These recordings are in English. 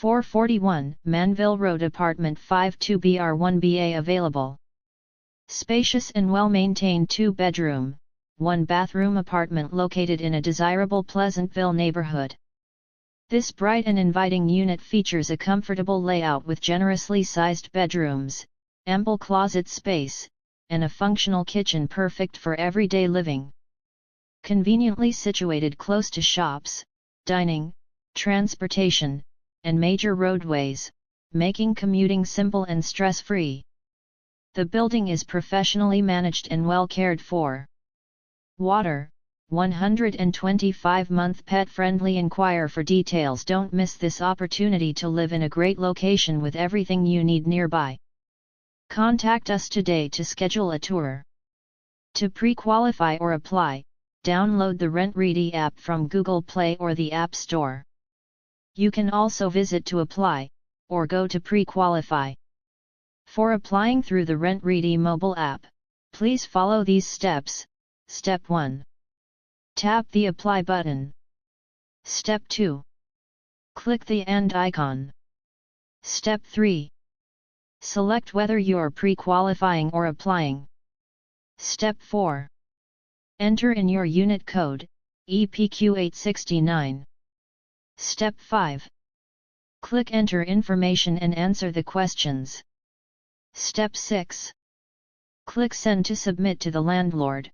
441 Manville Road Apartment 52BR1BA available. Spacious and well-maintained 2-bedroom, 1-bathroom apartment located in a desirable Pleasantville neighborhood. This bright and inviting unit features a comfortable layout with generously sized bedrooms, ample closet space, and a functional kitchen perfect for everyday living. Conveniently situated close to shops, dining, transportation, and major roadways, making commuting simple and stress-free. The building is professionally managed and well cared for. Water, 125-month pet-friendly. Inquire for details. Don't miss this opportunity to live in a great location with everything you need nearby. Contact us today to schedule a tour. To pre-qualify or apply, download the RentRedi app from Google Play or the App Store. You can also visit to apply, or go to pre-qualify. For applying through the RentRedi mobile app, please follow these steps. Step 1. Tap the Apply button. Step 2. Click the And icon. Step 3. Select whether you're pre-qualifying or applying. Step 4. Enter in your unit code, EPQ869. Step 5. Click Enter information and answer the questions. Step 6. Click Send to submit to the landlord.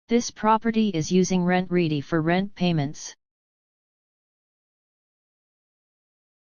This property is using RentRedi for rent payments.